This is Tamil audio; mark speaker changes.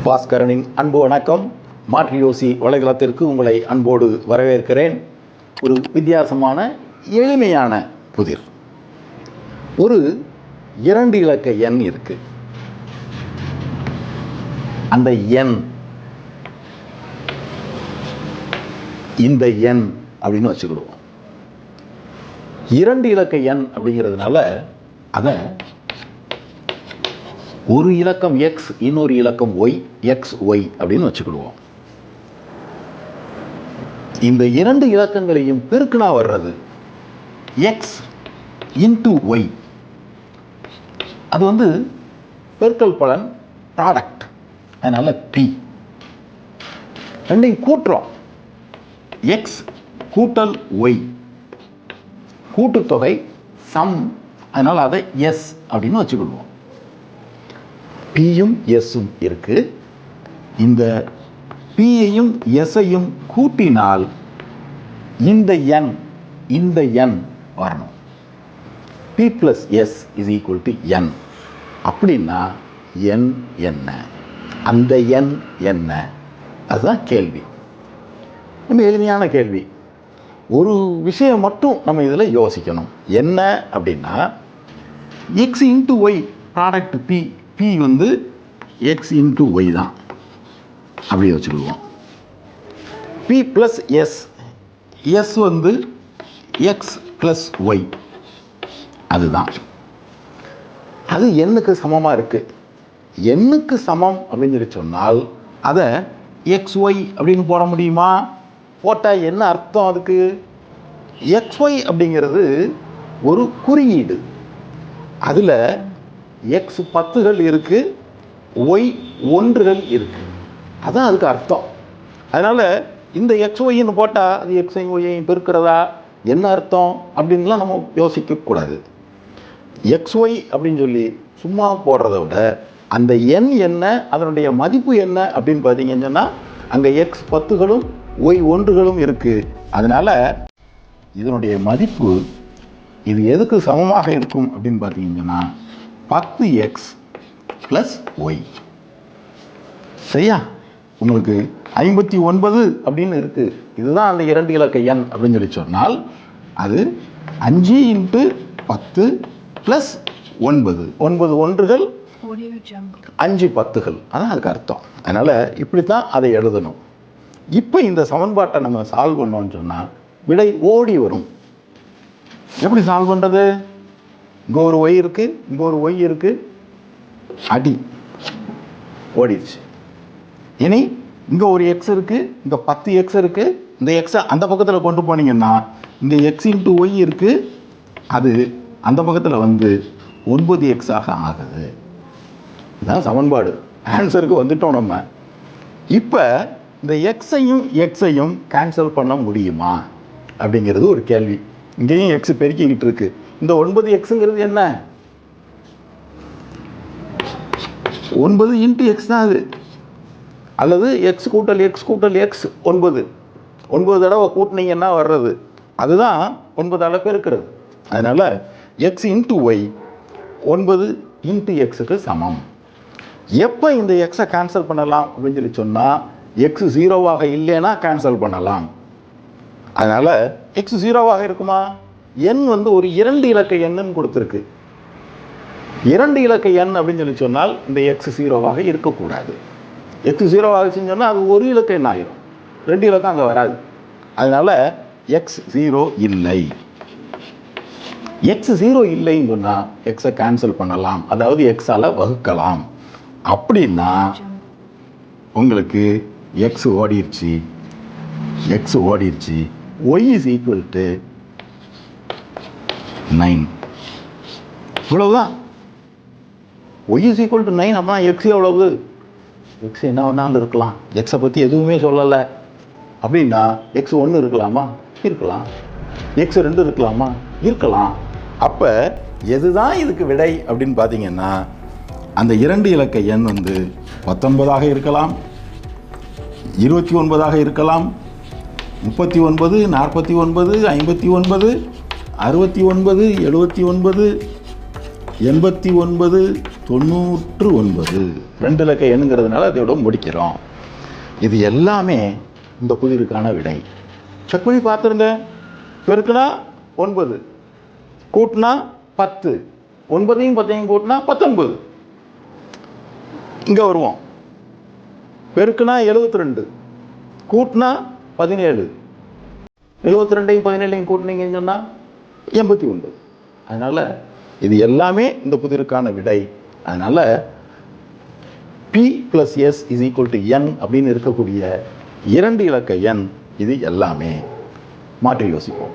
Speaker 1: பாஸ்கரனின் அன்பு வணக்கம். மாற்றி யோசி வலைதளத்திற்கு உங்களை அன்போடு வரவேற்கிறேன். ஒரு வித்தியாசமான எளிமையான புதிர். ஒரு 2 இலக்க எண் இருக்கு. அந்த எண் இந்த எண் அப்படின்னு வச்சுக்கிடுவோம். 2 இலக்க எண் அப்படிங்கிறதுனால அதை ஒரு இலக்கம் எக்ஸ், இன்னொரு இலக்கம் ஒய், எக்ஸ் ஒய் அப்படின்னு வச்சுக்கிடுவோம். இந்த 2 இலக்கங்களையும் பெருக்கினா வர்றது எக்ஸ் இன்டு ஒய். அது பெருக்கல் பலன், ப்ராடக்ட். அதனால பி. ரெண்டையும் கூட்டுறோம். எக்ஸ் கூட்டல் ஒய் கூட்டுத்தொகை சம். அதனால் அதை எஸ் அப்படின்னு வச்சுக்கிடுவோம். பியும் எஸ்ஸும் இருக்கு. இந்த பியையும் எஸ்ஸையும் கூட்டினால் இந்த எண் வரணும். P plus S is equal to N. அப்படின்னா எண் என்ன? அந்த எண் என்ன? அதுதான் கேள்வி. ரொம்ப எளிமையான கேள்வி. ஒரு விஷயம் மட்டும் நம்ம இதில் யோசிக்கணும். என்ன அப்படின்னா, X into Y product P. P X into Y தான். அப்படி வச்சுருவோம். P plus S. S X plus Y. அதுதான். அது எண்ணுக்கு சமமாக இருக்குது. எண்ணுக்கு சமம் அப்படின்னு சொல்லி சொன்னால் அதை எக்ஸ் ஒய் அப்படின்னு போட முடியுமா? போட்டால் என்ன அர்த்தம்? அதுக்கு எக்ஸ் ஒய் அப்படிங்கிறது ஒரு குறியீடு. அதில் எக்ஸ் 10கள் இருக்குது, ஒய் 1கள் இருக்குது. அதான் அதுக்கு அர்த்தம். அதனால் இந்த எக்ஸ் ஒய்ன்னு போட்டால் அது எக்ஸ் ஒய்யையும் பெருக்கிறதா, என்ன அர்த்தம் அப்படின்லாம் நம்ம யோசிக்கக்கூடாது. எக்ஸ் ஒய் அப்படின்னு சொல்லி சும்மா போடுறத விட அந்த எண் என்ன, அதனுடைய மதிப்பு என்ன அப்படின்னு பார்த்தீங்கன்னு சொன்னால் அங்கே எக்ஸ் 10களும் ஒய் 1களும் இருக்குது. அதனால் இதனுடைய மதிப்பு இது எதுக்கு சமமாக இருக்கும் அப்படின்னு பார்த்தீங்கன்னா 10x ப்ளஸ் ஒய். சரியா? உங்களுக்கு 59 அப்படின்னு இருக்குது. இதுதான் அந்த 2 இலக்க எண் அப்படின்னு சொல்லி சொன்னால் அது 5 × 10 ப்ளஸ் 9. 9 1கள், 5 10கள். அதான் அதுக்கு அர்த்தம். அதனால் இப்படி தான் அதை எழுதணும். இப்போ இந்த சமன்பாட்டை நம்ம சால்வ் பண்ணோம்னு சொன்னால் விடை ஓடி வரும். எப்படி சால்வ் பண்ணுறது? இங்கே ஒரு ஒய் இருக்குது, இங்கே ஒரு ஒய் இருக்குது, அடி ஓடிடுச்சு. இனி இங்கே ஒரு எக்ஸ் இருக்குது, இங்கே 10 எக்ஸ் இருக்குது. இந்த எக்ஸை அந்த பக்கத்தில் கொண்டு போனீங்கன்னா இந்த எக்ஸ் இன்ட்டு ஒய் இருக்குது, அது அந்த பக்கத்தில் 9 எக்ஸாக ஆகுது. இதுதான் சமன்பாடு. ஆன்சருக்கு வந்துட்டோம் நம்ம. இப்போ இந்த எக்ஸையும் கேன்சல் பண்ண முடியுமா அப்படிங்கிறது ஒரு கேள்வி. இங்கேயும் எக்ஸ் பெருக்கிக்கிட்டு இருக்கு. இந்த 9 எக்ஸுங்கிறது என்ன? 9 இன்ட்டு எக்ஸ் தான் அது. அல்லது எக்ஸ் கூட்டல் எக்ஸ் கூட்டல் எக்ஸ் 9. 9 தடவை கூட்டினீங்கன்னா வர்றது அதுதான் 9ஆல் பெருக்கிறது. அதனால் எக்ஸ் இன்ட்டு ஒய் 9 இன்ட்டு எக்ஸுக்கு சமம். எப்போ இந்த எக்ஸை கேன்சல் பண்ணலாம் அப்படின்னு சொல்லி சொன்னால் எக்ஸ் 0வாக இல்லைன்னா கேன்சல் பண்ணலாம். அதனால் எக்ஸ் 0வாக இருக்குமா? எண் ஒரு 2 இலக்க எண்ணுன்னு கொடுத்துருக்கு. 2 இலக்க எண் அப்படின்னு சொல்லி சொன்னால் இந்த எக்ஸ் 0வாக இருக்கக்கூடாது. எக்ஸ் 0வாக சொன்னால் அது 1 இலக்க எண் ஆகிரும். 2 இலக்கம் அங்கே வராது. அதனால் எக்ஸ் 0 இல்லை. எக்ஸ் 0 இல்லைன்னு சொன்னால் எக்ஸை கேன்சல் பண்ணலாம், அதாவது எக்ஸால் வகுக்கலாம். அப்படின்னா உங்களுக்கு எக்ஸ் ஓடிடுச்சு. y is equal to 9. இவ்வளவுதான். y is equal to 9. அப்படின்னா எக்ஸ் எவ்வளவு? எக்ஸ் என்ன வேணாலும் இருக்கலாம். எக்ஸை பற்றி எதுவுமே சொல்லலை. அப்படின்னா எக்ஸ் 1 இருக்கலாமா? இருக்கலாம். எக்ஸ் 2 இருக்கலாமா? இருக்கலாம். அப்போ எதுதான் இதுக்கு விடை அப்படின்னு பார்த்தீங்கன்னா அந்த 2 இலக்க எண் 19ஆக இருக்கலாம், 29ஆக இருக்கலாம், 39, 49, 59, 69, 79, 89, 99 2 இலக்க எண்ணுங்கிறதுனால அதோட முடிக்கிறோம். இது எல்லாமே இந்த புதிருக்கான விடை. செக் பண்ணி பார்த்துருங்க. பெருக்குனா 9, கூட்டினா 10, 9ஐயும் 10ஐயும் கூட்டினா 19. இங்கே வருவோம். பெருக்குனா 72, கூட்டினா 17, 72ஐயும் 17ஐயும் கூட்டினீங்கன்னு சொன்னால் 89. அதனால் இது எல்லாமே இந்த புதிருக்கான விடை. அதனால் P + S = N அப்படின்னு இருக்கக்கூடிய 2 இலக்க எண் இது எல்லாமே. மாற்றி யோசிப்போம்.